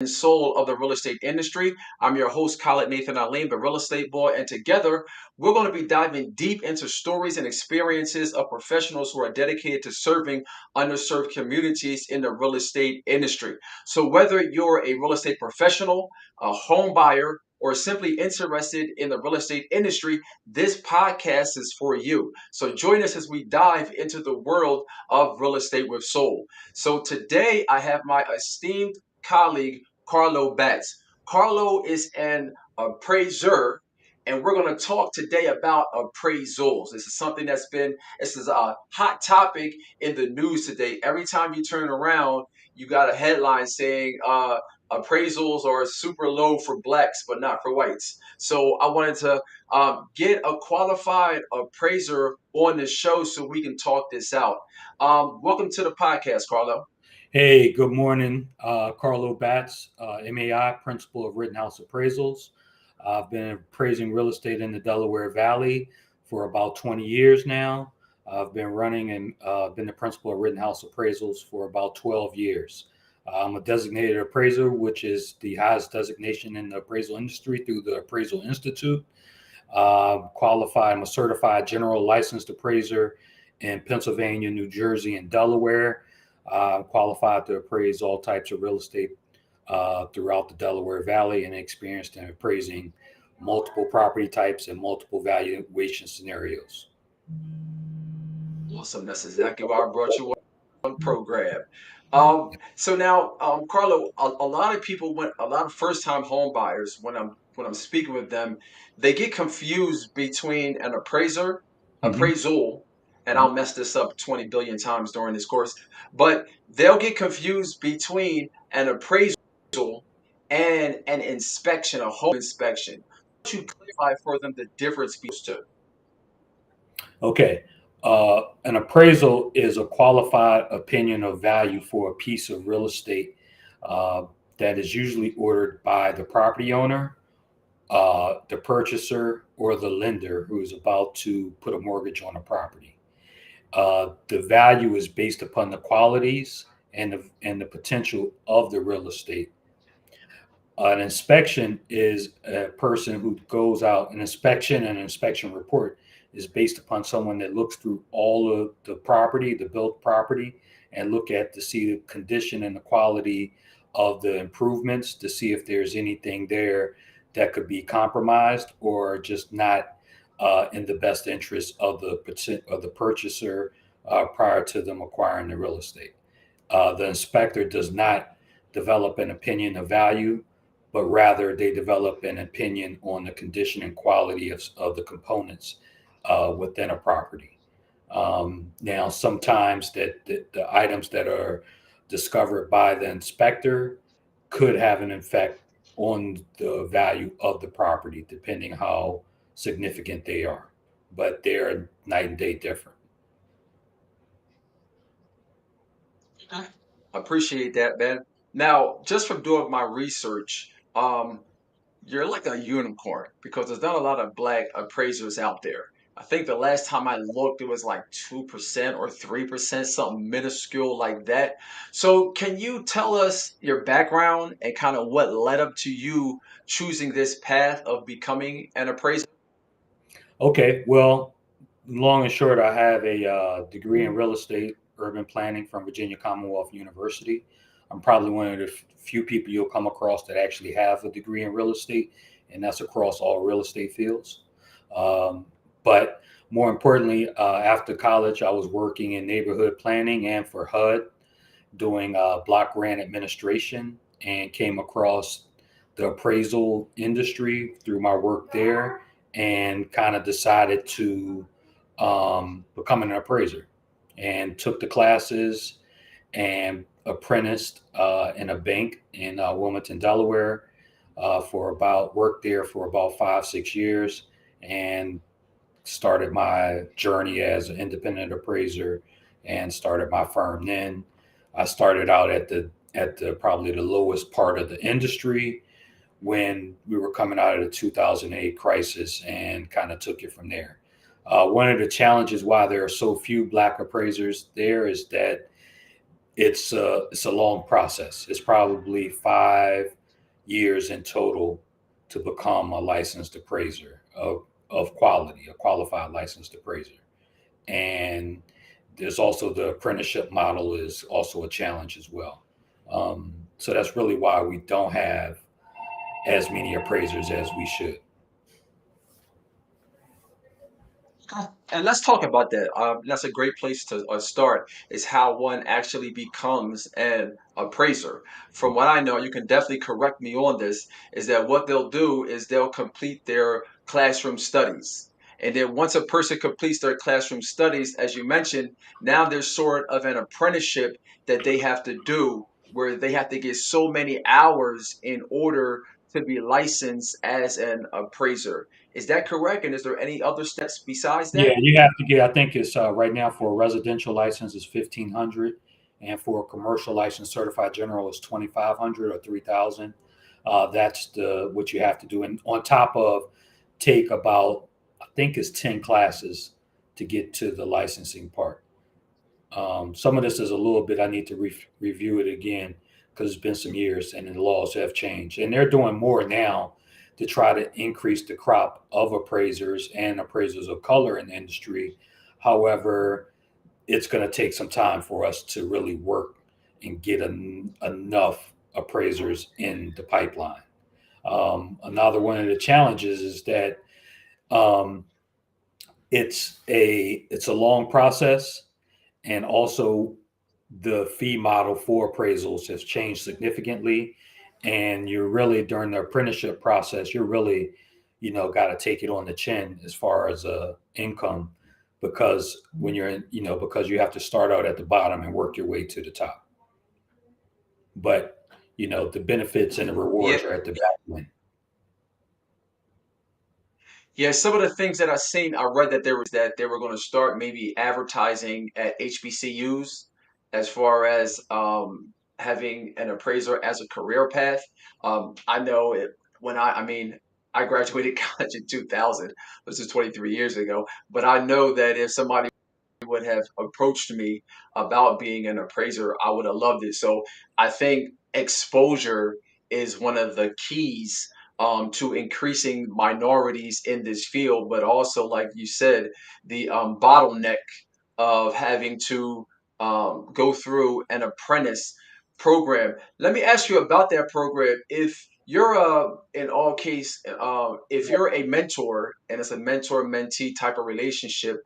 and soul of the real estate industry. I'm your host, Khaled Nathan Alim, the real estate boy, and together we're going to be diving deep into stories and experiences of professionals who are dedicated to serving underserved communities in the real estate industry. So, whether you're a real estate professional, a home buyer, or simply interested in the real estate industry, this podcast is for you. So, join us as we dive into the world of real estate with soul. So, today I have my esteemed colleague, Carlo Batts. Carlo is an appraiser, and we're going to talk today about appraisals. This is something this is a hot topic in the news today. Every time you turn around, you got a headline saying appraisals are super low for blacks, but not for whites. So I wanted to get a qualified appraiser on the show so we can talk this out. Welcome to the podcast, Carlo. Hey, good morning. Carlo Batts, MAI, Principal of Rittenhouse Appraisals. I've been appraising real estate in the Delaware Valley for about 20 years now. I've been running and been the principal of Rittenhouse Appraisals for about 12 years. I'm a designated appraiser, which is the highest designation in the appraisal industry through the Appraisal Institute. Qualified, I'm a certified general licensed appraiser in Pennsylvania, New Jersey, and Delaware. Qualified to appraise all types of real estate throughout the Delaware Valley and experienced in appraising multiple property types and multiple valuation scenarios. Awesome. That's exactly why I brought you on the program. So now, Carlo, a lot of people, when a lot of first-time home buyers, when I'm speaking with them, they get confused between an appraiser, Mm-hmm. appraisal, and I'll mess this up 20 billion times during this course, but they'll get confused between an appraisal and an inspection, a home inspection. Why don't you clarify for them the difference between those two? Okay. An appraisal is a qualified opinion of value for a piece of real estate uh, that is usually ordered by the property owner, the purchaser, or the lender who is about to put a mortgage on a property. The value is based upon the qualities and the potential of the real estate. An inspection is a person who goes out. An inspection and an inspection report is based upon someone that looks through all of the property, the built property, and look at to see the condition and the quality of the improvements to see if there's anything there that could be compromised or just not in the best interest of the purchaser prior to them acquiring the real estate. The inspector does not develop an opinion of value, but rather they develop an opinion on the condition and quality of the components within a property. Now, sometimes the items that are discovered by the inspector could have an effect on the value of the property, depending how significant they are. But they're night and day different. I appreciate that, man. Now, just from doing my research, you're like a unicorn because there's not a lot of black appraisers out there. I think the last time I looked, it was like 2% or 3%, something minuscule like that. So, can you tell us your background and kind of what led up to you choosing this path of becoming an appraiser? Okay, well, long and short, I have a degree in real estate, urban planning from Virginia Commonwealth University. I'm probably one of the few people you'll come across that actually have a degree in real estate, and that's across all real estate fields. But more importantly, after college, I was working in neighborhood planning and for HUD, doing block grant administration, and came across the appraisal industry through my work there, and kind of decided to become an appraiser, and took the classes and apprenticed in a bank in Wilmington, Delaware, worked there for about 5, 6 years, and started my journey as an independent appraiser and started my firm. Then I started out at the probably the lowest part of the industry when we were coming out of the 2008 crisis, and kind of took it from there. One of the challenges why there are so few black appraisers there is that it's a long process. It's probably 5 years in total to become a licensed appraiser of quality, a qualified licensed appraiser. And there's also the apprenticeship model is also a challenge as well. So that's really why we don't have as many appraisers as we should. And let's talk about that. That's a great place to start, is how one actually becomes an appraiser. From what I know, you can definitely correct me on this, is that what they'll do is they'll complete their classroom studies. And then once a person completes their classroom studies, as you mentioned, now there's sort of an apprenticeship that they have to do where they have to get so many hours in order to be licensed as an appraiser. Is that correct? And is there any other steps besides Yeah, that? you have to get. I think it's right now for a residential license is 1,500, and for a commercial license, certified general is 2,500 or 3,000. That's the what you have to do, and on top of take about I think it's 10 classes to get to the licensing part. Some of this is a little bit. I need to review it again because it's been some years and the laws have changed, and they're doing more now to try to increase the crop of appraisers and appraisers of color in the industry. However, it's going to take some time for us to really work and get enough appraisers in the pipeline. Another one of the challenges is that um, it's a long process, and also the fee model for appraisals has changed significantly. And you're really during the apprenticeship process, you're really, got to take it on the chin as far as income, because when you're in, because you have to start out at the bottom and work your way to the top. But the benefits and the Yeah, rewards are at the back end. yeah. Some of the things that I read that they were going to start maybe advertising at HBCUs as far as having an appraiser as a career path. I know it when I mean, I graduated college in 2000. This is 23 years ago. But I know that if somebody would have approached me about being an appraiser, I would have loved it. So I think exposure is one of the keys to increasing minorities in this field, but also, like you said, the bottleneck of having to go through an apprentice program. Let me ask you about that program. If you're in all case, if you're a mentor and it's a mentor mentee type of relationship,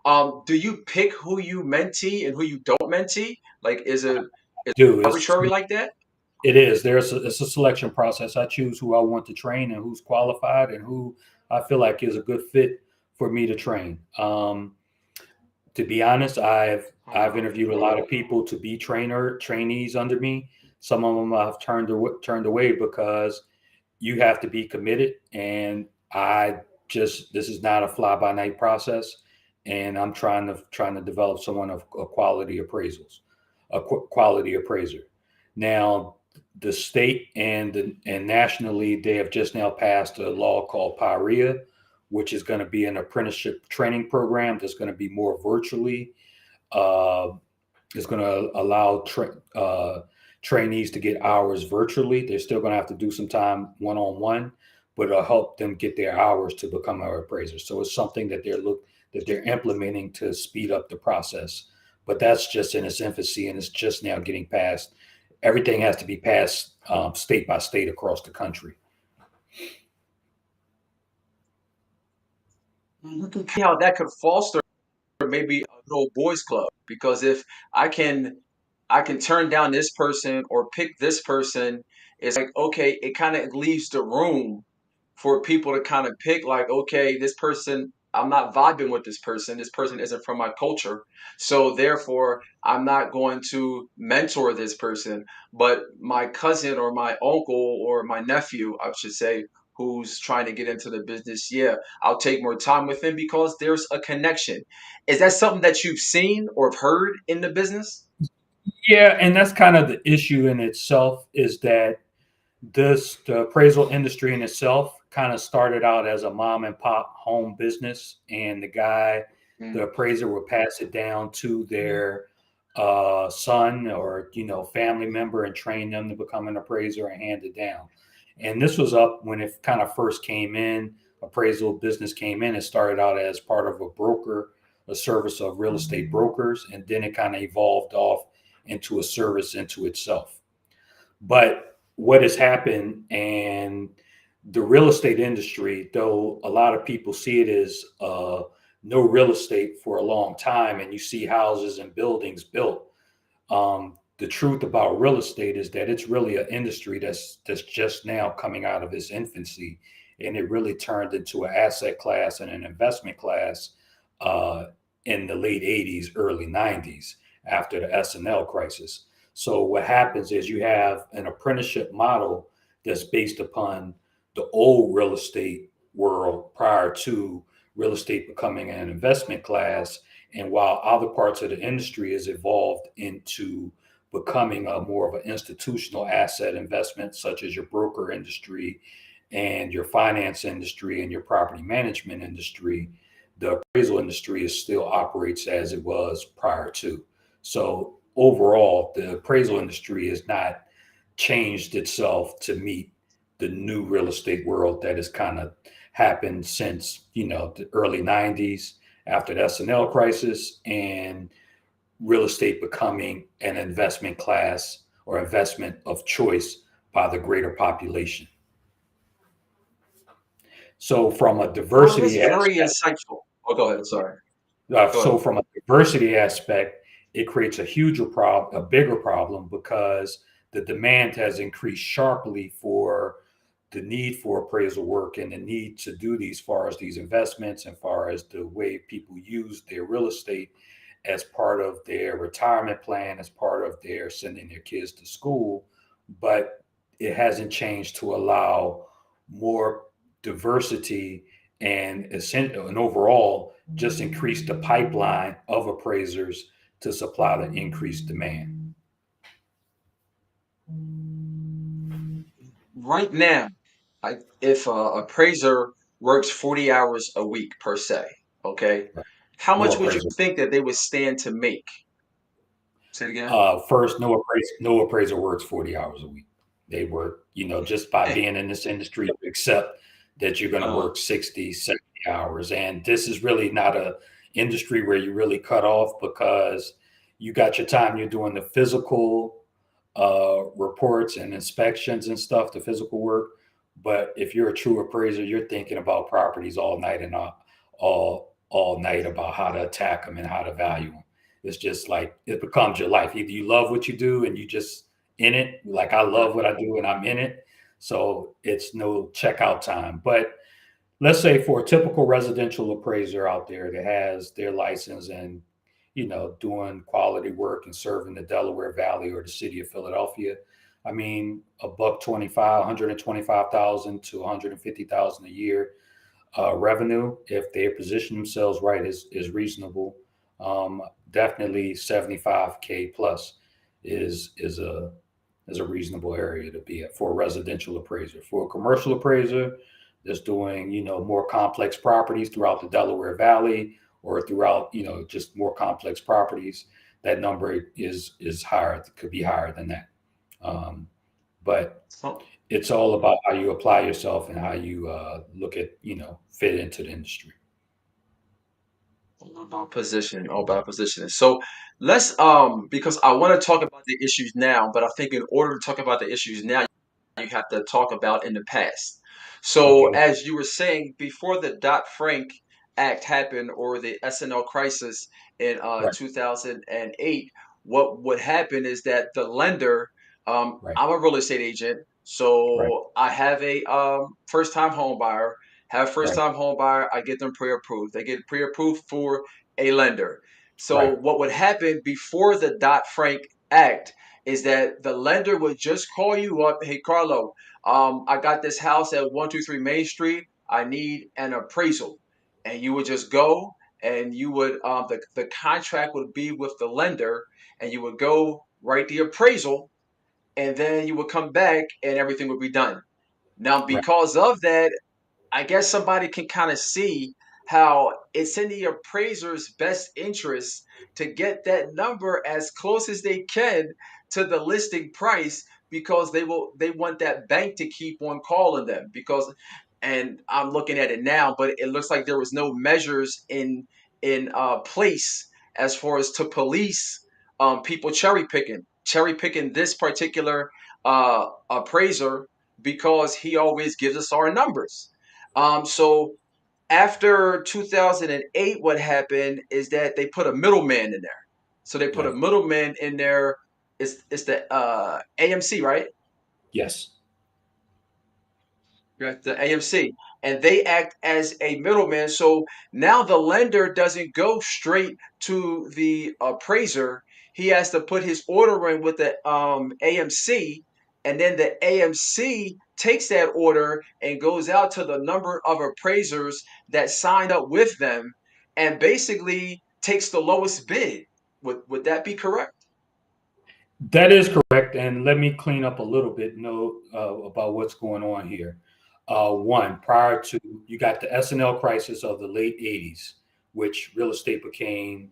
do you pick who you mentee and who you don't mentee? Like, is it Do it's arbitrary like that? It is. It's a selection process. I choose who I want to train and who's qualified and who I feel like is a good fit for me to train. To be honest, I've Uh-huh. interviewed a lot of people to be trainees under me. Some of them I've turned away because you have to be committed, and I just this is not a fly by night process, and I'm trying to develop someone of a quality appraisals, quality appraiser. Now, the state and nationally, they have just now passed a law called PIREA, which is going to be an apprenticeship training program that's going to be more virtually. Uh, it's going to allow trainees to get hours virtually. They're still going to have to do some time one on one, but it'll help them get their hours to become our appraiser. So it's something that they're implementing to speed up the process. But that's just in its infancy, and it's just now getting passed. Everything has to be passed state by state across the country. See how that could foster maybe a little boys club, because if I can I can turn down this person or pick this person, it's like, okay, it kind of leaves the room for people to kind of pick, like, okay, this person, I'm not vibing with this person. This person isn't from my culture. So therefore, I'm not going to mentor this person. But my cousin or my uncle or my nephew, I should say, who's trying to get into the business, yeah, I'll take more time with him because there's a connection. Is that something that you've seen or have heard in the business? Yeah, and that's kind of the issue in itself is that the appraisal industry in itself kind of started out as a mom and pop home business, and the appraiser, will pass it down to their son or family member and train them to become an appraiser and hand it down. And this was up when it kind of first came in. Appraisal business came in. It started out as part of a broker, a service of real estate brokers, and then it kind of evolved off into a service into itself. But what has happened, and the real estate industry, though a lot of people see it as no real estate for a long time, and you see houses and buildings built, the truth about real estate is that it's really an industry that's just now coming out of its infancy, and it really turned into an asset class and an investment class uh, in the late '80s, early '90s, after the S&L crisis. So what happens is you have an apprenticeship model that's based upon the old real estate world prior to real estate becoming an investment class. And while other parts of the industry has evolved into becoming a more of an institutional asset investment, such as your broker industry and your finance industry and your property management industry, the appraisal industry is still operates as it was prior to. So overall, the appraisal industry has not changed itself to meet the new real estate world that has kind of happened since the early '90s after the S&L crisis, and real estate becoming an investment class or investment of choice by the greater population. So from a Well, that's diversity very aspect, insightful. Oh, go ahead. Sorry. Go so ahead. from a diversity aspect, it creates a bigger problem, because the demand has increased sharply for the need for appraisal work and the need to do these far as these investments and far as the way people use their real estate as part of their retirement plan, as part of their sending their kids to school. But it hasn't changed to allow more diversity and overall just increase the pipeline of appraisers to supply the increased demand. Right now, if a appraiser works 40 hours a week per se, okay, Right. how No much would you appraiser. think that they would stand to make? Say it again. First, no appraiser works 40 hours a week. They work, just by being in this industry, you accept that you're going to Uh, work 60, 70 hours. And this is really not a industry where you really cut off, because you got your time, you're doing the physical reports and inspections and stuff, the physical work. But if you're a true appraiser, you're thinking about properties all night and all night about how to attack them and how to value them. It's just like it becomes your life. Either you love what you do and you just in it, like I love what I do and I'm in it. So it's no checkout time. But let's say for a typical residential appraiser out there that has their license and doing quality work and serving the Delaware Valley or the city of Philadelphia, I mean, a buck 25, 125,000 to 150,000 a year revenue, if they position themselves right, is reasonable. Um, Definitely 75K plus is is a reasonable area to be at for a residential appraiser. For a commercial appraiser that's doing more complex properties throughout the Delaware Valley or throughout just more complex properties, that number is higher. Could be higher than that. Um, but so it's all about how you apply yourself and how you look at fit into the industry. all about positioning. So let's because I want to talk about the issues now, but I think in order to talk about the issues now, you have to talk about in the past. So, Okay. as you were saying, before the Dodd-Frank Act happened or the S&L crisis in Right. 2008, what would happen is that the lender, Right. I'm a real estate agent, Right. so I have a first-time home buyer. Have Right. first-time home buyer, I get them pre-approved. They get pre-approved for a lender. So, Right. what would happen before the Dodd-Frank Act is that the lender would just call you up. Hey, Carlo, I got this house at 123 Main Street. I need an appraisal. And you would just go and you would, the contract would be with the lender and you would go write the appraisal and then you would come back and everything would be done. Now, Right. because of that, I guess somebody can kind of see. how it's in the appraiser's best interest to get that number as close as they can to the listing price, because they want that bank to keep on calling them. Because, and I'm looking at it now, but it looks like there was no measures in place as far as to police people cherry picking this particular appraiser, because he always gives us our numbers. So after 2008, what happened is that they put a middleman in there. So they put a Right. middleman in there. It's the AMC, right? Yes. Right, the AMC, and they act as a middleman. So now the lender doesn't go straight to the appraiser. He has to put his order in with the AMC, and then the AMC takes that order and goes out to the number of appraisers that signed up with them, and basically takes the lowest bid. Would that be correct? That is correct. And let me clean up a little bit, know about what's going on here. One, prior to, you got the S&L crisis of the late 80s, which real estate became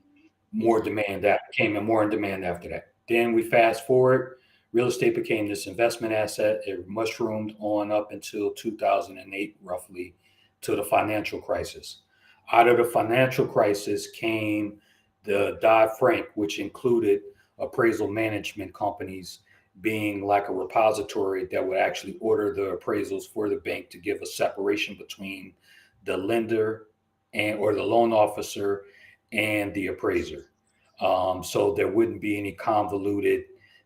more demand, that came in more in demand after that. Then we fast forward, real estate became this investment asset. It mushroomed on up until 2008, roughly, to the financial crisis. Out of the financial crisis came the Dodd-Frank, which included appraisal management companies being like a repository that would actually order the appraisals for the bank to give a separation between the lender and or the loan officer and the appraiser. So there wouldn't be any convoluted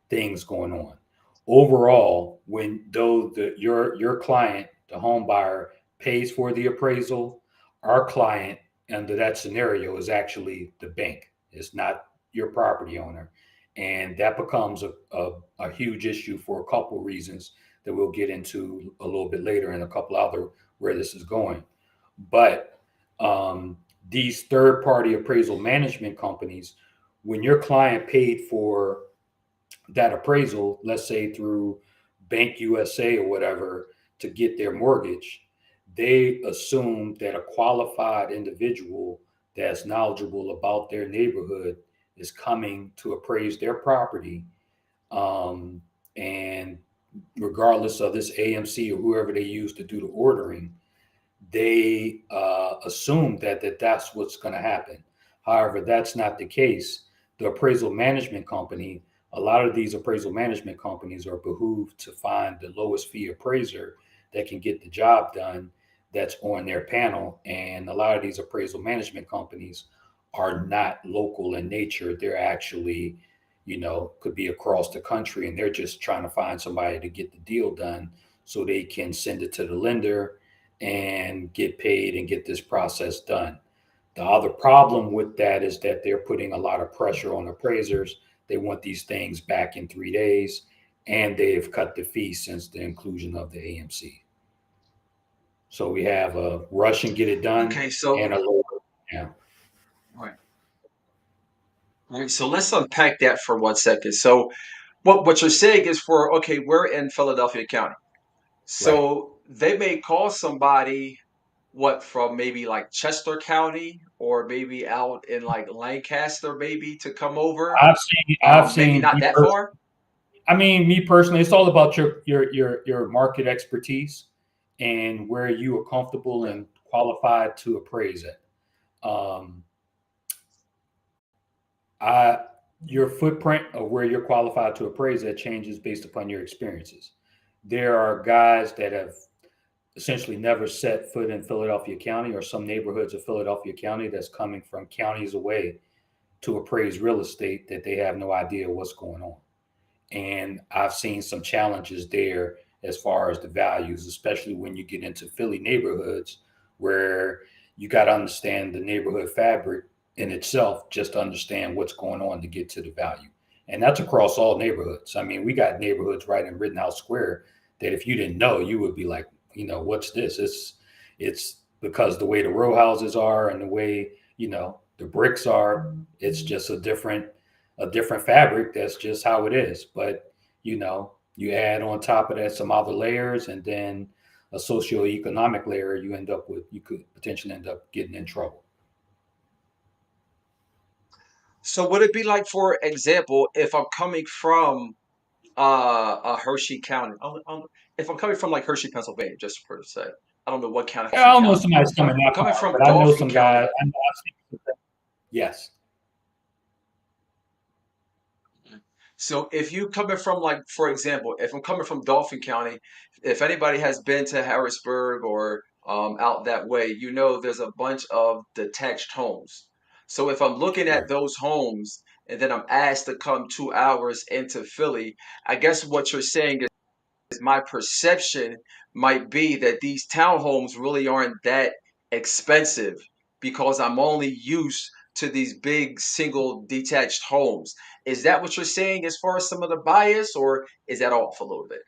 things going on. Overall, when though your client, the home buyer, pays for the appraisal, our client under that scenario is actually the bank. It's not your property owner. And that becomes a huge issue for a couple of reasons that we'll get into a little bit later, and a couple other where this is going. But these third party appraisal management companies, when your client paid for that appraisal, let's say through Bank USA or whatever, to get their mortgage, they assume that a qualified individual that's knowledgeable about their neighborhood is coming to appraise their property. And regardless of this AMC or whoever they use to do the ordering, they assume that's what's going to happen. However, that's not the case. The appraisal management company, a lot of these appraisal management companies are behooved to find the lowest fee appraiser that can get the job done that's on their panel. And a lot of these appraisal management companies are not local in nature. They're actually, could be across the country, and they're just trying to find somebody to get the deal done so they can send it to the lender and get paid and get this process done. The other problem with that is that they're putting a lot of pressure on appraisers. They want these things back in 3 days, and they've cut the fee since the inclusion of the AMC. So we have a rush and get it done Okay, so and a lower. Yeah. right, right. So let's unpack that for 1 second. So what you're saying is, for okay, we're in Philadelphia County. Right. So they may call somebody, what, from maybe like Chester County, or maybe out in like Lancaster, maybe, to come over. I've Maybe seen not that far. me personally, it's all about your market expertise and where you are comfortable Right. and qualified to appraise it. Um, I Your footprint of where you're qualified to appraise that changes based upon your experiences. There are guys that have essentially never set foot in Philadelphia County or some neighborhoods of Philadelphia County that's coming from counties away to appraise real estate that they have no idea what's going on. And I've seen some challenges there as far as the values, especially when you get into Philly neighborhoods where you got to understand the neighborhood fabric in itself just to understand what's going on to get to the value. And that's across all neighborhoods. I mean, we got neighborhoods right in Rittenhouse Square that if you didn't know, you would be like, what's this? It's because the way the row houses are and the way, the bricks are, it's just a different fabric. That's just how it is. But you add on top of that some other layers, and then a socioeconomic layer, you could potentially end up getting in trouble. So would it be like, for example, if I'm coming from Hershey County, if I'm coming from like Hershey, Pennsylvania, just for to say, I don't know what county Yeah, I Hershey don't know County somebody's is. coming that Coming far, from but I know Dauphin some guys. County. Yes. So if you coming from, like, for example, if I'm coming from Dauphin County, if anybody has been to Harrisburg or out that way, you know there's a bunch of detached homes. So if I'm looking at Right. those homes and then I'm asked to come 2 hours into Philly, I guess what you're saying is my perception might be that these townhomes really aren't that expensive because I'm only used to these big single detached homes. Is that what you're saying as far as some of the bias, or is that off a little bit?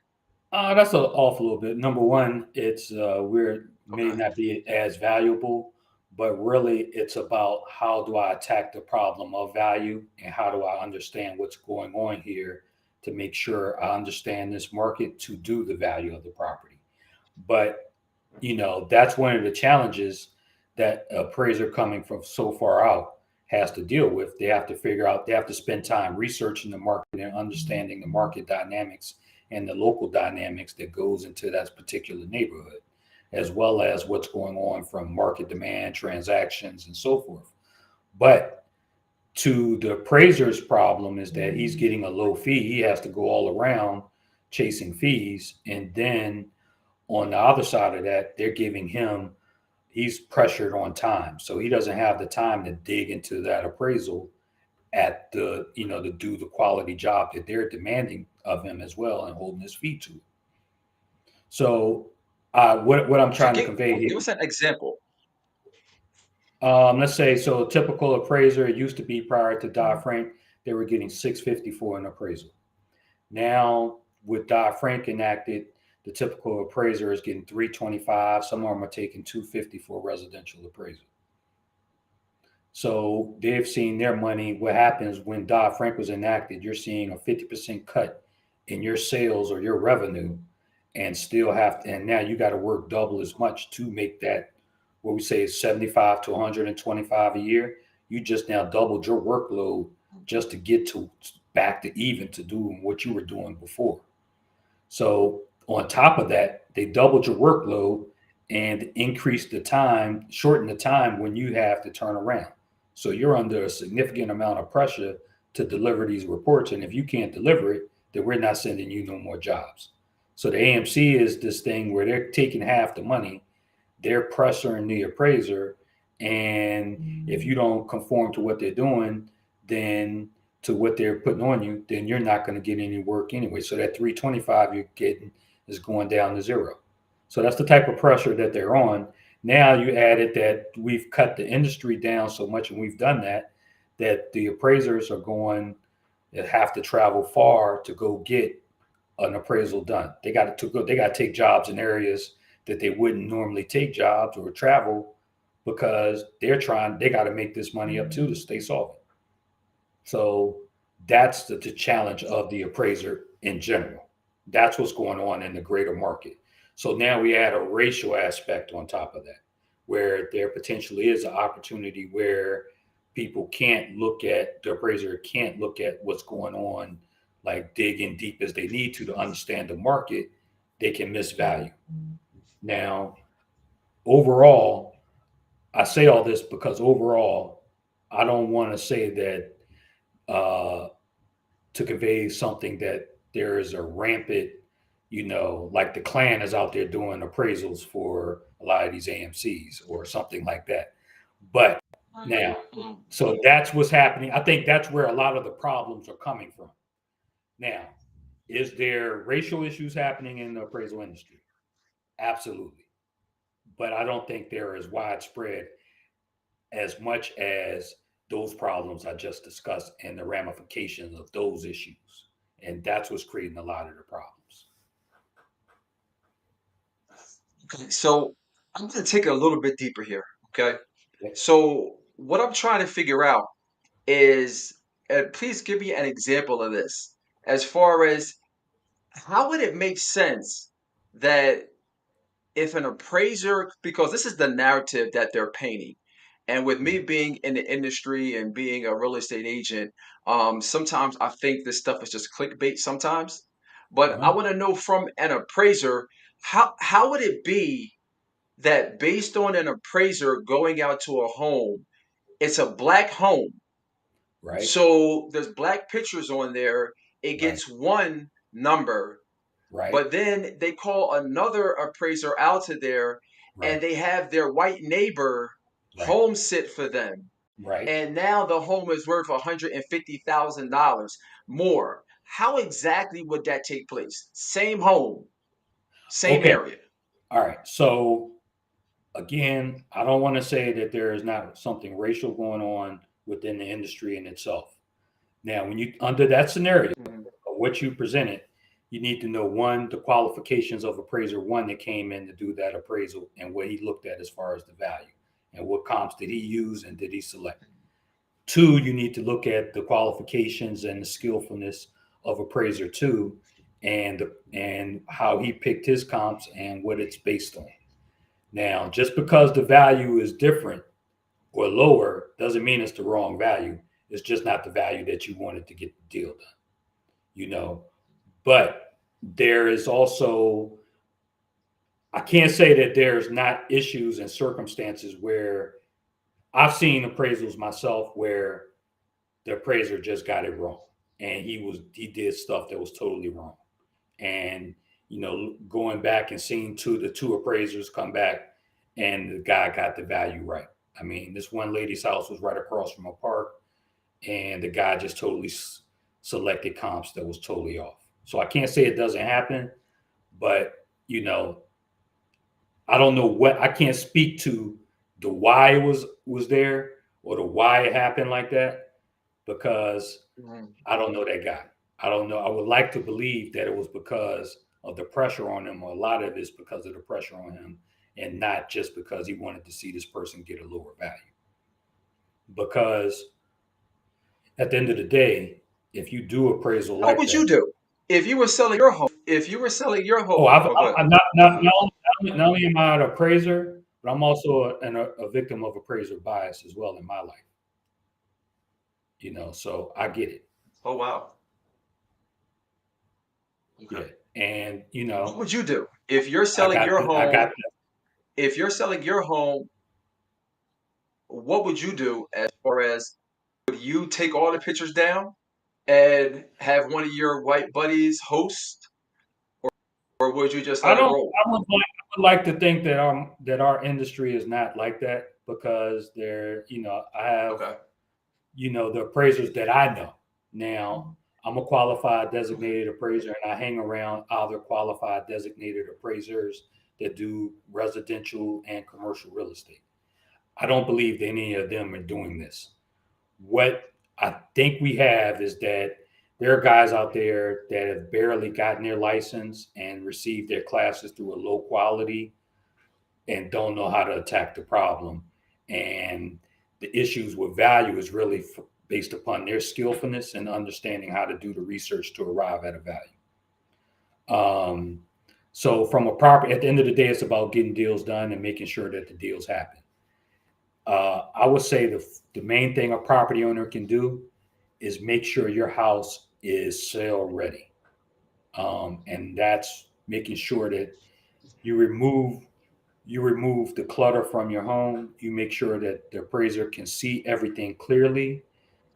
That's off a little bit. Number one, it's we're may Okay. not be as valuable, but really it's about how do I attack the problem of value and how do I understand what's going on here to make sure I understand this market to do the value of the property. But that's one of the challenges that appraiser coming from so far out has to deal with. They have to figure out, they have to spend time researching the market and understanding the market dynamics and the local dynamics that goes into that particular neighborhood, as well as what's going on from market demand, transactions, and so forth. But to the appraiser's problem is that he's getting a low fee. He has to go all around chasing fees. And then on the other side of that, they're giving him, he's pressured on time. So he doesn't have the time to dig into that appraisal at to do the quality job that they're demanding of him as well and holding his feet to it. So what I'm So trying to convey here, give us an example. let's say, so a typical appraiser, it used to be prior to Dodd-Frank, they were getting 650 for an appraisal. Now, with Dodd-Frank enacted, the typical appraiser is getting 325. Some of them are taking 250 for a residential appraisal. So they've seen their money. What happens when Dodd-Frank was enacted? You're seeing a 50% cut in your sales or your revenue, and still have to, and now you got to work double as much to make that, what we say is 75 to 125 a year. You just now doubled your workload just to get to back to even to doing what you were doing before. So on top of that, they doubled your workload and increased the time, shortened the time when you have to turn around. So you're under a significant amount of pressure to deliver these reports. And if you can't deliver it, then we're not sending you no more jobs. So the AMC is this thing where they're taking half the money, they're pressuring the appraiser. And if you don't conform to what they're doing, then to what they're putting on you, then you're not going to get any work anyway. So that 325 you're getting is going down to zero. So that's the type of pressure that they're on. Now you added that we've cut the industry down so much, and we've done that, that the appraisers are going to have to travel far to go get an appraisal done. They got to take jobs in areas that they wouldn't normally take jobs or travel because they got to make this money up too to stay solvent. So that's the challenge of the appraiser in general. That's what's going on in the greater market. So now we add a racial aspect on top of that, where there potentially is an opportunity where people can't look at the appraiser can't look at what's going on, like dig in deep as they need to understand the market. They can miss value. Now, overall, I say all this because overall, I don't want to say that to convey something that there is a rampant, like the Klan is out there doing appraisals for a lot of these AMCs or something like that. But now, so that's what's happening. I think that's where a lot of the problems are coming from. Now, is there racial issues happening in the appraisal industry? Absolutely. But I don't think they're as widespread as much as those problems I just discussed and the ramifications of those issues. And that's what's creating a lot of the problems. Okay, so I'm going to take it a little bit deeper here. Okay. Okay. So what I'm trying to figure out is, please give me an example of this, as far as how would it make sense that if an appraiser, because this is the narrative that they're painting, and with me Mhm. being in the industry and being a real estate agent, sometimes I think this stuff is just clickbait sometimes. But I Uh-huh. want to know from an appraiser, how would it be that based on an appraiser going out to a home, it's a black home, Right, so there's black pictures on there, it right, gets one number, right, but then they call another appraiser out to there and right, they have their white neighbor right, home sit for them. right. And now the home is worth $150,000 more. How exactly would that take place? Same home, same Okay. area. All right. So again, I don't want to say that there is not something racial going on within the industry in itself. Now, when you under that scenario, Mhm. what you presented, you need to know one, the qualifications of appraiser one that came in to do that appraisal and what he looked at as far as the value and what comps did he use and did he select. Two, you need to look at the qualifications and the skillfulness of appraiser two and how he picked his comps and what it's based on. Now, just because the value is different or lower doesn't mean it's the wrong value. It's just not the value that you wanted to get the deal done, you know. But there is also, I can't say that there's not issues and circumstances where I've seen appraisals myself where the appraiser just got it wrong and he did stuff that was totally wrong. And going back and seeing the two appraisers come back and the guy got the value right. I mean, this one lady's house was right across from a park and the guy just totally selected comps that was totally off. So I can't say it doesn't happen, but you know, I don't know what, I can't speak to the why it was there or the why it happened like that because Mhm. I don't know that guy. I don't know. I would like to believe that it was because of the pressure on him, or a lot of it is because of the pressure on him, and not just because he wanted to see this person get a lower value. Because at the end of the day, if you do appraisal What like would you that, do if you were selling your home? If you were selling your home, oh, oh, go ahead. I'm not, not, Uh-huh. not only am I an appraiser, but I'm also a victim of appraiser bias as well in my life. So I get it. Oh, wow. Okay. Yeah, and What would you do if you're I selling got your the, I got home? If you're selling your home, what would you do as far as, would you take all the pictures down and have one of your white buddies host, or would you just I let it don't. roll? I would like to think that our industry is not like that because I have Okay. the appraisers that I know. Now I'm a qualified Okay. designated appraiser, and I hang around other qualified designated appraisers that do residential and commercial real estate. I don't believe that any of them are doing this. What I think we have is that there are guys out there that have barely gotten their license and received their classes through a low quality and don't know how to attack the problem. And the issues with value is really based upon their skillfulness and understanding how to do the research to arrive at a value. Um, so from a property, at the end of the day, it's about getting deals done and making sure that the deals happen. I would say the main thing a property owner can do is make sure your house is sale ready. And that's making sure that you remove you remove the clutter from your home. You make sure that the appraiser can see everything clearly.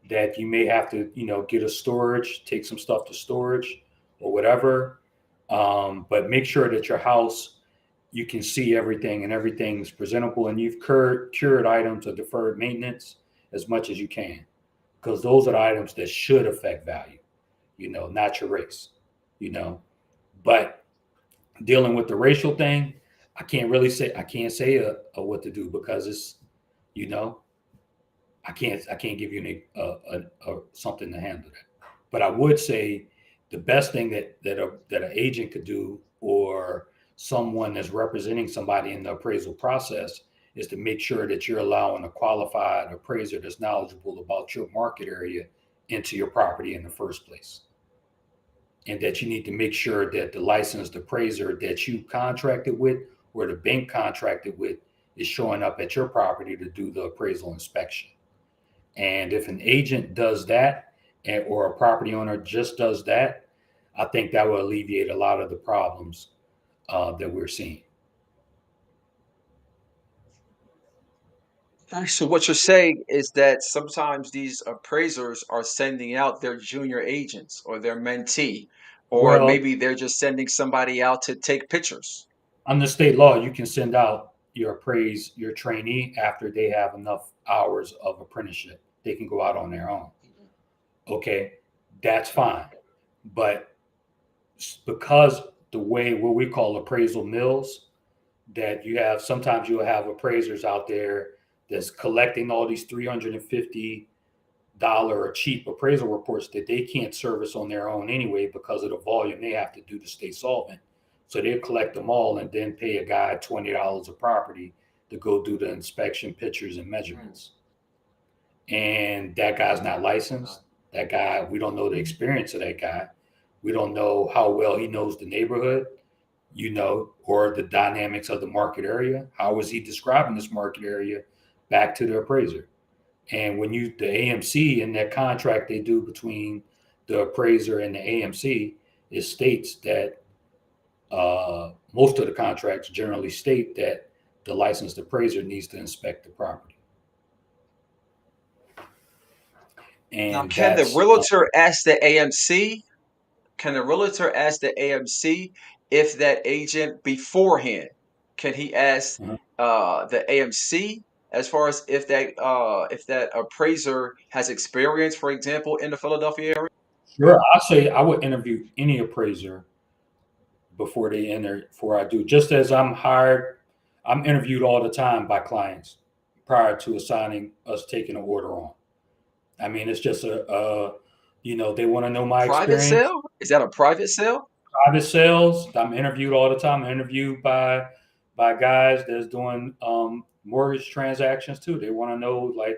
That you may have to, get a storage, take some stuff to storage or whatever. But make sure that your house you can see everything and everything's presentable and you've cured items of deferred maintenance as much as you can because those are the items that should affect value, not your race, you know. But dealing with the racial thing, I can't say what to do because it's, you know, I can't give you something to handle that. But I would say the best thing that an agent could do or someone that's representing somebody in the appraisal process is to make sure that you're allowing a qualified appraiser that's knowledgeable about your market area into your property in the first place. And that you need to make sure that the licensed appraiser that you contracted with where the bank contracted with is showing up at your property to do the appraisal inspection. And if an agent does that, or a property owner just does that, I think that will alleviate a lot of the problems that we're seeing. So what you're saying is that sometimes these appraisers are sending out their junior agents or their mentee, or Well, maybe they're just sending somebody out to take pictures. under state law, you can send out your trainee after they have enough hours of apprenticeship. They can go out on their own. Okay, that's fine. But because the way what we call appraisal mills, that you have sometimes you'll have appraisers out there that's collecting all these $350 or cheap appraisal reports that they can't service on their own anyway because of the volume they have to do to stay solvent. So they'll collect them all and then pay a guy $20 a property to go do the inspection, pictures, and measurements. And that guy's not licensed. That guy, we don't know the experience of that guy. We don't know how well he knows the neighborhood, or the dynamics of the market area. How is he describing this market area back to the appraiser? And when the AMC in that contract they do between the appraiser and the AMC, it states that most of the contracts generally state that the licensed appraiser needs to inspect the property. Now, And can the that's realtor ask the AMC? Can the realtor ask the AMC if that agent beforehand? Can he ask uh, the AMC as far as if that appraiser has experience, for example, in the Philadelphia area? sure. I say I would interview any appraiser before I do. Just as I'm hired, I'm interviewed all the time by clients prior to assigning us taking an order on. I mean, it's just they want to know my Private experience. sale? Is that a private sale? Private sales, I'm interviewed all the time. I'm interviewed by guys that's doing mortgage transactions too. They want to know like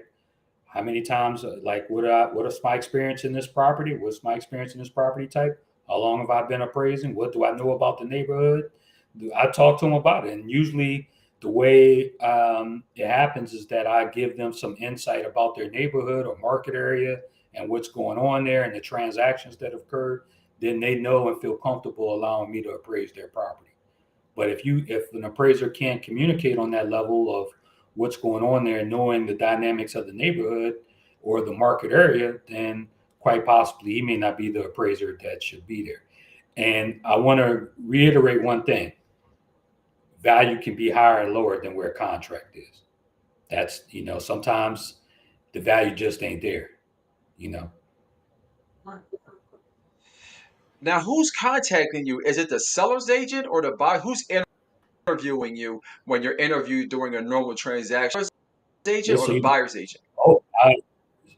how many times, like what is my experience in this property? What's my experience in this property type? How long have I been appraising? What do I know about the neighborhood? I talk to them about it, and usually the way it happens is that I give them some insight about their neighborhood or market area and what's going on there and the transactions that have occurred. Then they know and feel comfortable allowing me to appraise their property. But if an appraiser can't communicate on that level of what's going on there, knowing the dynamics of the neighborhood or the market area, then quite possibly he may not be the appraiser that should be there. And I want to reiterate one thing: value can be higher and lower than where contract is. That's sometimes the value just ain't there. You know, Now, who's contacting you? Is it the seller's agent or the buyer? Who's interviewing you when you're interviewed during a normal transaction? Seller's agent it's or the either. buyer's agent?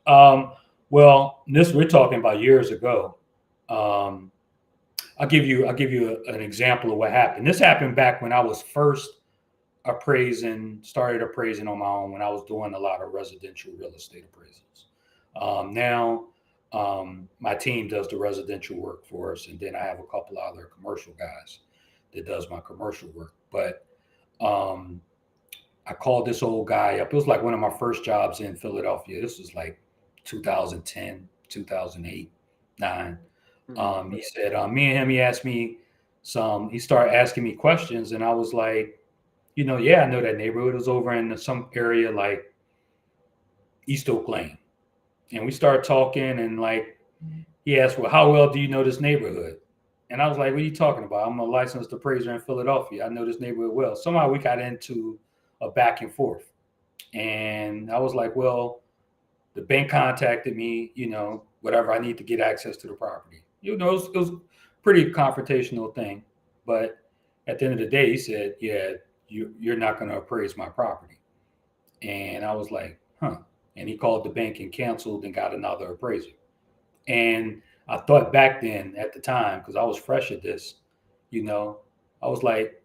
Oh, well, this we're talking about years ago. Um, I'll give you an example of what happened. This happened back when I was first started appraising on my own when I was doing a lot of residential real estate appraisals. Now, my team does the residential work for us, and then I have a couple of other commercial guys that does my commercial work. But um, I called this old guy up. It was like one of my first jobs in Philadelphia. This was like 2010, 2008, 9. Mhm. He said, me and him, he started asking me questions. And I was like, yeah, I know that neighborhood. It was over in some area like East Oak Lane. And we started talking and like, he asked, well, how well do you know this neighborhood? And I was like, what are you talking about? I'm a licensed appraiser in Philadelphia. I know this neighborhood well. Somehow we got into a back and forth. And I was like, well, the bank contacted me, whatever, I need to get access to the property. It was a pretty confrontational thing. But at the end of the day, he said, yeah, you're not going to appraise my property. And I was like, huh. And he called the bank and canceled and got another appraiser. And I thought back then at the time, because I was fresh at this, you know, I was like,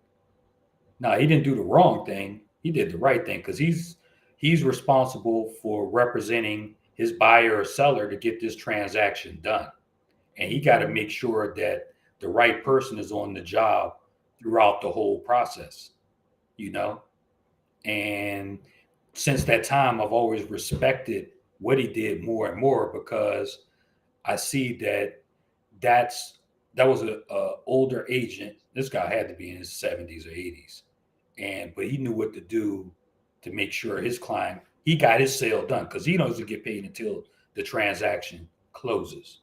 no, he didn't do the wrong thing. He did the right thing because he's responsible for representing his buyer or seller to get this transaction done. And he got to make sure that the right person is on the job throughout the whole process. you know. And since that time, I've always respected what he did more and more because I see that that's that was a older agent. This guy had to be in his 70s or 80s, and but he knew what to do to make sure his client he got his sale done because he doesn't get paid until the transaction closes.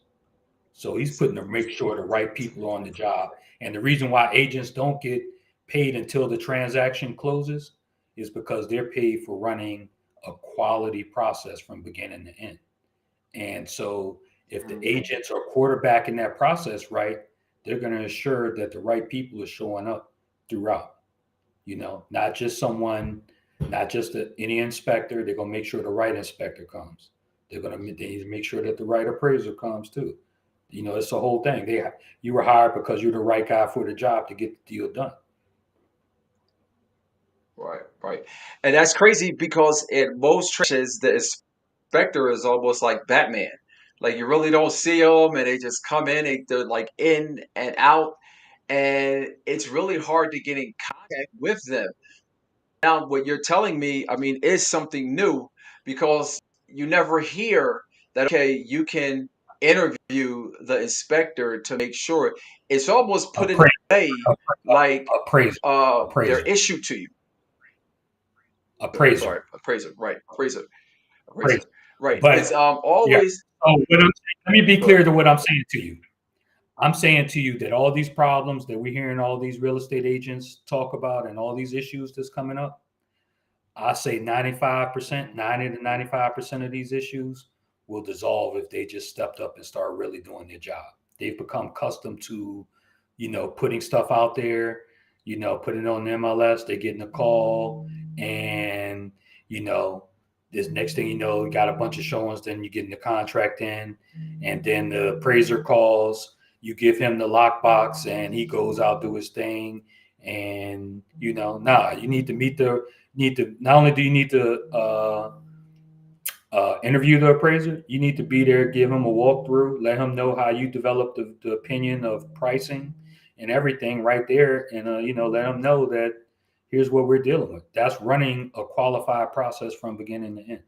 So he's putting to make sure the right people are on the job. And the reason why agents don't get paid until the transaction closes is because they're paid for running a quality process from beginning to end. And so if the Mhm. agents are quarterbacking that process right, they're going to ensure that the right people are showing up throughout, not just someone, not just any inspector. They're going to make sure the right inspector comes. They make sure that the right appraiser comes too. It's the whole thing. You were hired because you're the right guy for the job to get the deal done. Right, right. And that's crazy because in most tranches, the inspector is almost like Batman. Like you really don't see them, and they just come in. They're like in and out, and it's really hard to get in contact with them. Now, what you're telling me, I mean, is something new because you never hear that, okay, you can interview the inspector to make sure it's almost put in a Appraiser, way like appraiser, they're appraiser, issued to you. Sorry, appraiser, appraiser, right, appraiser, appraiser. right. It's But yeah. always Let me be go ahead. clear to what I'm saying to you. I'm saying to you that all these problems that we're hearing all these real estate agents talk about and all these issues that's coming up, I say 95%, 90 to 95% of these issues will dissolve if they just stepped up and start really doing their job. They've become accustomed to, putting stuff out there, putting it on the MLS, they're getting a call, and, you know, this next thing you know, you got a bunch of showings, then you're getting the contract in, and then the appraiser calls, you give him the lockbox, and he goes out, do his thing. And, you need to not only do you need to interview the appraiser, you need to be there, give him a walkthrough, let him know how you develop the opinion of pricing and everything right there, and let him know that here's what we're dealing with. That's running a qualified process from beginning to end.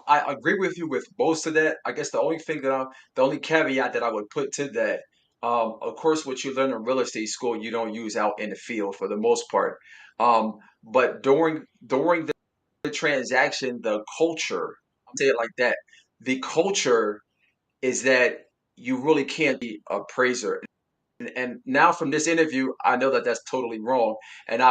I agree with you with most of that. I guess the only caveat that I would put to that, of course, what you learn in real estate school, you don't use out in the field for the most part. But during the transaction, the culture, I'll say it like that, the culture is that you really can't be appraiser. And now from this interview, I know that that's totally wrong. And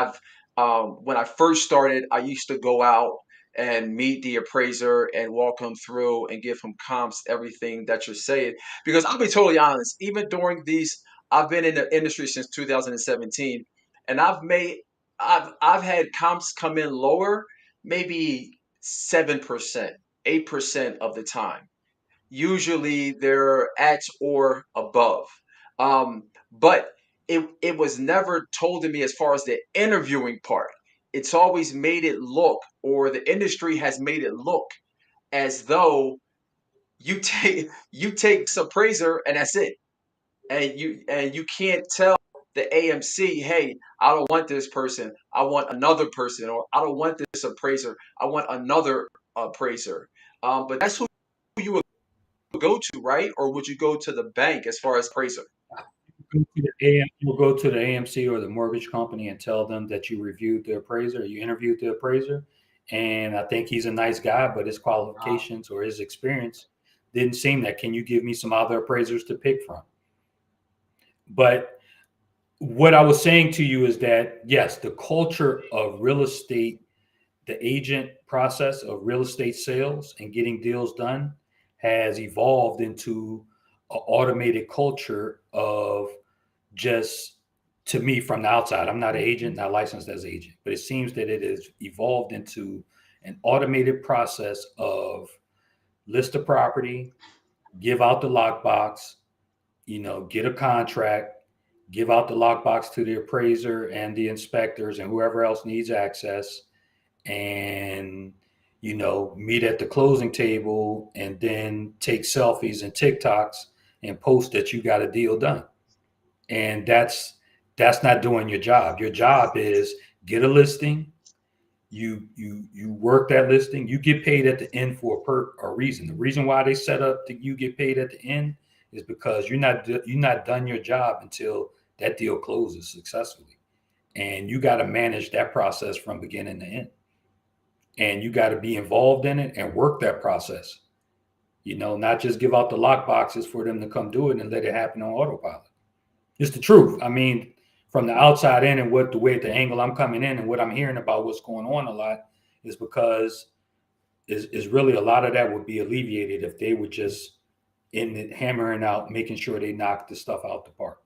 when I first started, I used to go out and meet the appraiser and walk him through and give him comps, everything that you're saying. Because I'll be totally honest, even during these, I've been in the industry since 2017, and I've had comps come in lower, maybe 7%, 8% of the time. Usually they're at or above. But it was never told to me as far as the interviewing part. It's always made it look, or the industry has made it look as though you take this appraiser and that's it. And you can't tell the AMC, hey, I don't want this person. I want another person, or I don't want this appraiser. I want another appraiser. But that's who you would go to, right? Or would you go to the bank as far as appraiser? You'll go to the AMC or the mortgage company and tell them that you reviewed the appraiser, you interviewed the appraiser, and I think he's a nice guy, but his qualifications or his experience didn't seem that. Can you give me some other appraisers to pick from? But what I was saying to you is that yes, the culture of real estate, the agent process of real estate sales and getting deals done has evolved into an automated culture of just, to me, from the outside, I'm not an agent, not licensed as an agent, but it seems that it has evolved into an automated process of list a property, give out the lockbox, get a contract, give out the lockbox to the appraiser and the inspectors and whoever else needs access, and meet at the closing table and then take selfies and TikToks and post that you got a deal done. And That's not doing your job. Your job is get a listing. You work that listing. You get paid at the end for a reason. The reason why they set up that you get paid at the end is because you're not done your job until that deal closes successfully, and you got to manage that process from beginning to end, and you got to be involved in it and work that process. Not just give out the lock boxes for them to come do it and let it happen on autopilot. It's the truth. I mean, from the outside in, and what the way the angle I'm coming in and what I'm hearing about what's going on a lot is because is really a lot of that would be alleviated if they were just in it hammering out, making sure they knock the stuff out the park.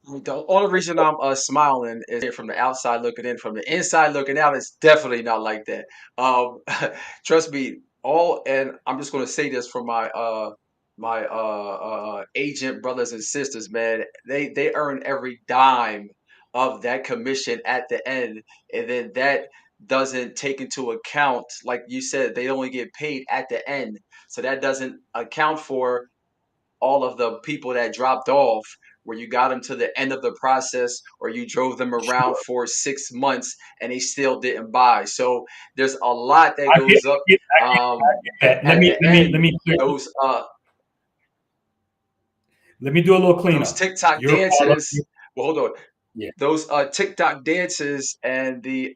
The only reason I'm smiling is from the outside looking in. From the inside looking out, it's definitely not like that. Um, Trust me. And I'm just going to say this for my agent brothers and sisters, man. They earn every dime of that commission at the end, and then that doesn't take into account, like you said, they only get paid at the end, so that doesn't account for all of the people that dropped off, where you got them to the end of the process, or you drove them around Sure. for 6 months and they still didn't buy. So there's a lot that I get, goes I up get, I get, I get that. Let at me the let me let end. me Those let me do a little those cleanup. TikTok You're dances. qualified. Well, hold on. Yeah. Those TikTok dances and the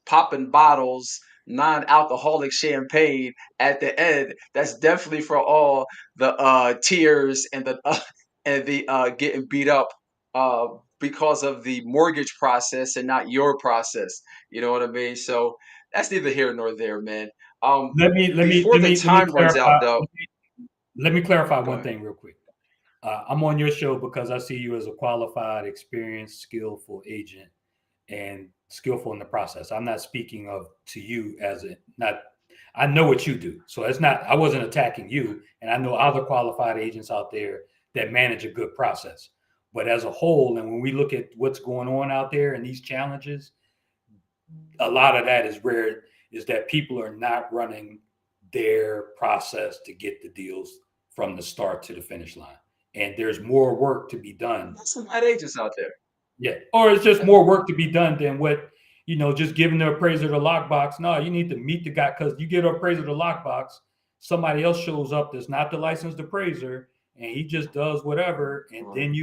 popping bottles, non-alcoholic champagne at the end. That's definitely for all the tears and the getting beat up uh, because of the mortgage process and not your process. You know what I mean? So that's neither here nor there, man. Let me let me Before let the me let me time runs clarify. out, though. Let me clarify Go one ahead. thing real quick. I'm on your show because I see you as a qualified, experienced, skillful agent and skillful in the process. I'm not speaking of to you as a not. I know what you do, so it's not. I wasn't attacking you, and I know other qualified agents out there that manage a good process. But as a whole, and when we look at what's going on out there and these challenges, a lot of that is where is that people are not running their process to get the deals from the start to the finish line, and there's more work to be done. There's some bad agents out there. Yeah. Or it's just more work to be done than just giving the appraiser the lockbox. No, you need to meet the guy because you get an appraiser the lockbox, somebody else shows up that's not the licensed appraiser, and he just does whatever. And then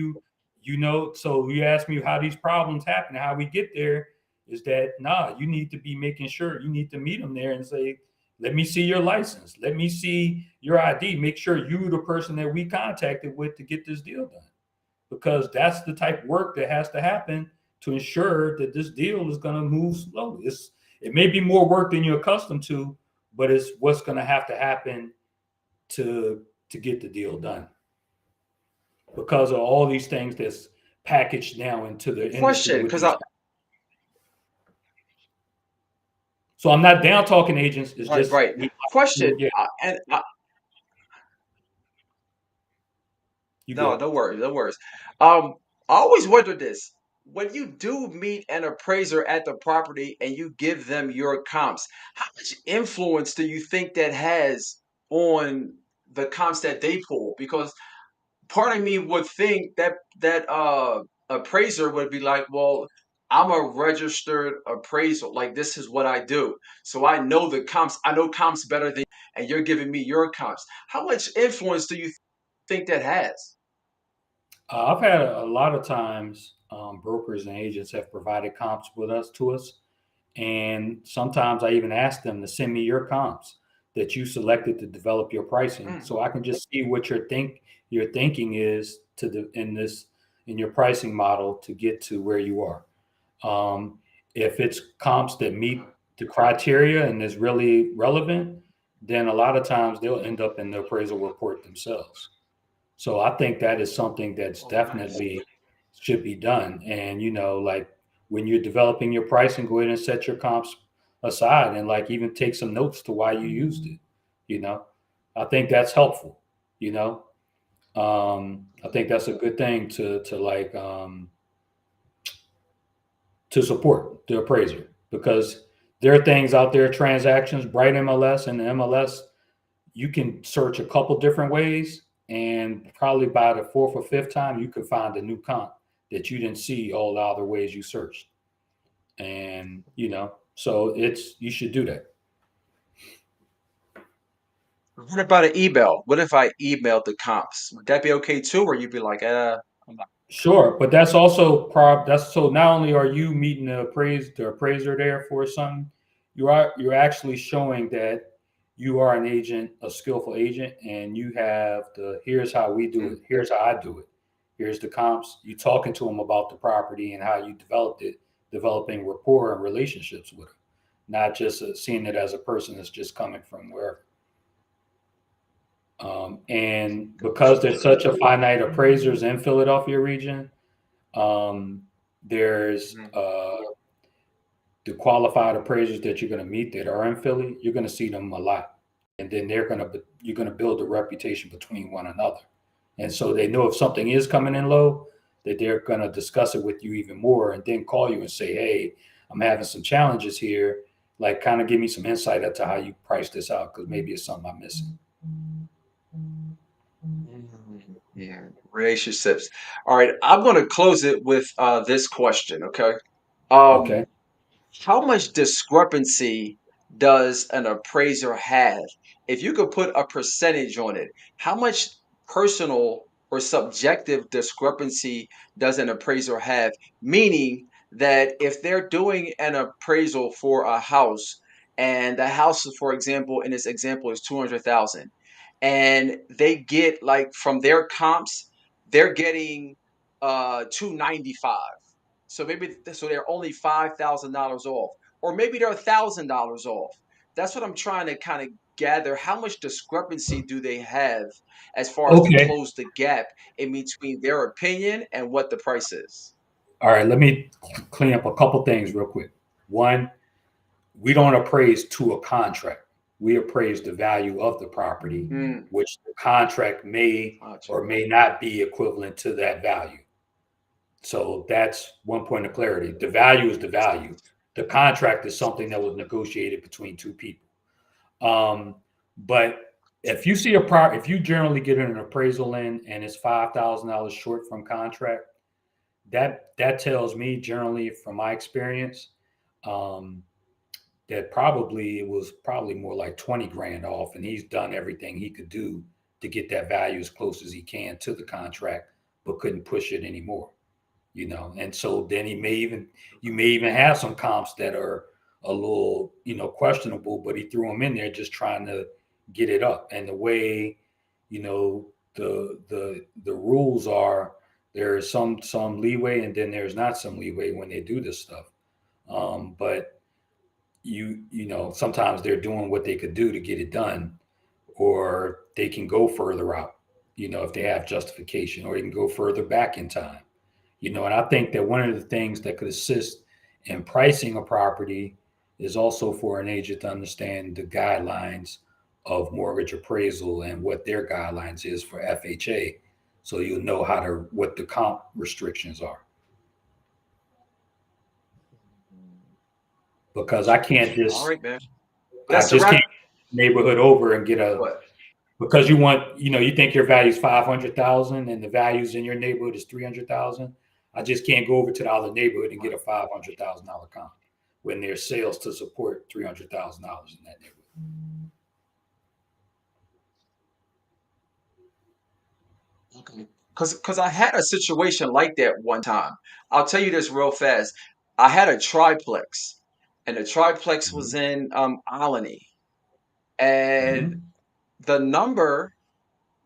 so you ask me how these problems happen, how we get there is that you need to be making sure you need to meet them there and say, let me see your license. Let me see your ID. Make sure you're the person that we contacted with to get this deal done, because that's the type of work that has to happen to ensure that this deal is going to move slowly. It may be more work than you're accustomed to, but it's what's going to have to happen to get the deal done because of all these things that's packaged now into the industry Question, with because these. I So I'm not down talking agents. It's right, just right. Question, yeah, and you no, good. no worries, no worries. I always wonder this. When you do meet an appraiser at the property and you give them your comps, how much influence do you think that has on the comps that they pull? Because part of me would think that appraiser would be like, well, I'm a registered appraisal. Like, this is what I do. So I know the comps. I know comps better than you, and you're giving me your comps. How much influence do you think that has? I've had a lot of times brokers and agents have provided comps with us to us. And sometimes I even ask them to send me your comps that you selected to develop your pricing, Mm. so I can just see what your thinking is in your pricing model to get to where you are. If it's comps that meet the criteria and is really relevant, then a lot of times they'll end up in the appraisal report themselves. So I think that is something that's Oh, nice. definitely should be done. And like when you're developing your pricing, go ahead and set your comps aside and like even take some notes to why you used it. You know, I think that's helpful. You know, I think that's a good thing to support the appraiser, because there are things out there, transactions, Bright MLS and the MLS. You can search a couple different ways, and probably by the fourth or fifth time, you could find a new comp that you didn't see all the other ways you searched. And so it's you should do that. What about an email? What if I emailed the comps? Would that be okay too, or you'd be like, I'm not. Sure, but that's also that's so not only are you meeting the appraiser there for something, you're actually showing that you are an agent, a skillful agent, and you have the here's how we do Mm, it, here's how I do it, here's the comps. You talking to them about the property and how you developed it, developing rapport and relationships with them, not just seeing it as a person that's just coming from wherever. And because gotcha. there's such a finite appraisers in Philadelphia region, um, there's Mhm. the qualified appraisers that you're going to meet that are in Philly. You're going to see them a lot, and then you're going to build a reputation between one another, and so they know if something is coming in low, that they're going to discuss it with you even more, and then call you and say, "Hey, I'm having some challenges here. Like, kind of give me some insight as to how you price this out, because maybe it's something I'm missing." Yeah, relationships. All right, I'm going to close it with this question. Okay. Um, Okay. how much discrepancy does an appraiser have? If you could put a percentage on it, how much personal or subjective discrepancy does an appraiser have? Meaning that if they're doing an appraisal for a house, and the house, for example, in this example is 200,000, and they get like from their comps, they're getting 295. So so they're only $5,000 off, or maybe they're $1,000 off. That's what I'm trying to kind of gather. How much discrepancy do they have as far as to Okay. close the gap in between their opinion and what the price is? All right. Let me clean up a couple things real quick. One, we don't appraise to a contract. We appraise the value of the property, Hmm. which the contract may Gotcha. or may not be equivalent to that value. So that's one point of clarity. The value is the value. The contract is something that was negotiated between two people. Um, but if you generally get an appraisal in and it's $5,000 short from contract, that tells me generally from my experience, um, that probably it was probably more like 20 grand off, and he's done everything he could do to get that value as close as he can to the contract, but couldn't push it anymore. And so then you may even have some comps that are a little questionable, but he threw them in there just trying to get it up. And the way the rules are, there is some leeway, and then there's not some leeway when they do this stuff. But sometimes they're doing what they could do to get it done, or they can go further out, if they have justification, or they can go further back in time. And I think that one of the things that could assist in pricing a property is also for an agent to understand the guidelines of mortgage appraisal and what their guidelines is for FHA, so you'll know what the comp restrictions are. Because All right, man. I That's a just wrap. can't neighborhood over and get a What? because you think your value is 500,000 and the values in your neighborhood is 300,000. I just can't go over to the other neighborhood and get a $500,000 comp when there's sales to support $300,000 in that neighborhood. Okay. Because I had a situation like that one time. I'll tell you this real fast. I had a triplex, and the triplex was Mm-hmm. in Alany, and Mm-hmm. the number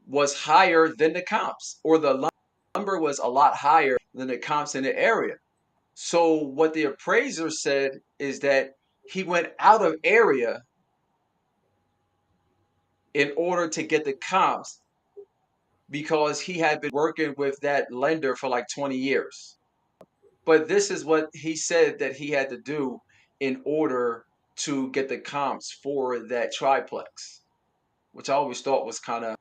was higher than the comps, or the number was a lot higher than the comps in the area. So what the appraiser said is that he went out of area in order to get the comps because he had been working with that lender for like 20 years. But this is what he said that he had to do in order to get the comps for that triplex, which I always thought was kind of,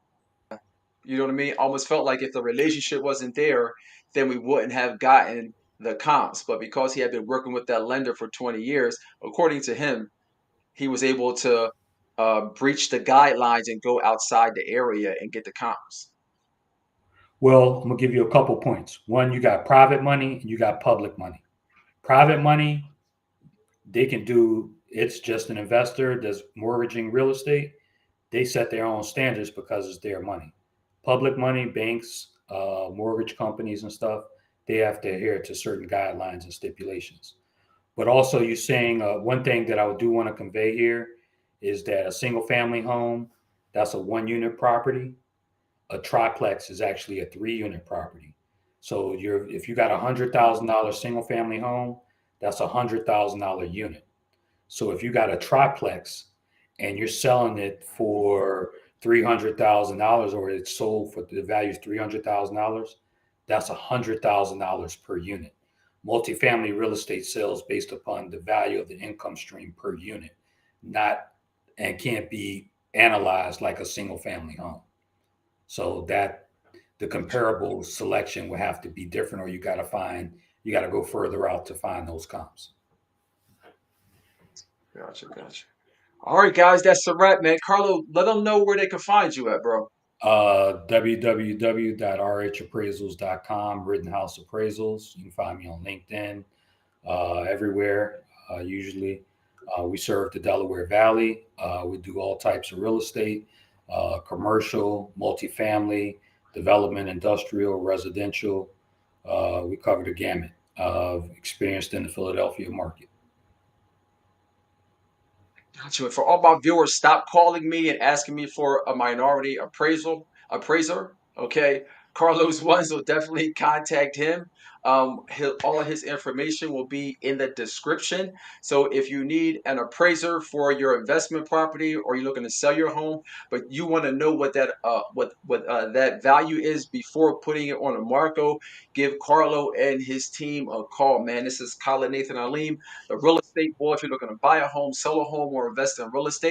you know what I mean? Almost felt like if the relationship wasn't there, then we wouldn't have gotten the comps. But because he had been working with that lender for 20 years, according to him, he was able to breach the guidelines and go outside the area and get the comps. Well, I'm gonna give you a couple points. One, you got private money and you got public money. Private money, they can do. It's just an investor that's mortgaging real estate. They set their own standards because it's their money. Public money, banks, mortgage companies, and stuff, they have to adhere to certain guidelines and stipulations. But also, you're saying one thing that I do want to convey here is that a single family home, that's a 1 unit property. A triplex is actually a 3 unit property. So if you got $100,000 single family home, that's $100,000 unit. So if you got a triplex and you're selling it for $300,000, or it's sold for the value of $300,000, that's $100,000 per unit. Multifamily real estate sales based upon the value of the income stream per unit, not and can't be analyzed like a single family home. So that the comparable selection will have to be different, or you got to go further out to find those comps. Gotcha, gotcha. All right, guys, that's a wrap, man. Carlo, let them know where they can find you at, bro. www.rhappraisals.com, Rittenhouse Appraisals. You can find me on LinkedIn, everywhere. Usually, we serve the Delaware Valley. We do all types of real estate, commercial, multifamily, development, industrial, residential. We cover the gamut of experienced in the Philadelphia market. Gotcha. And for all my viewers, stop calling me and asking me for a minority appraiser. Okay. Carlos Ones will definitely contact him. All of his information will be in the description. So if you need an appraiser for your investment property, or you're looking to sell your home, but you want to know what that value is before putting it on a market, give Carlo and his team a call, man. This is Colin Nathan Alim, the real estate board. If you're looking to buy a home, sell a home, or invest in real estate.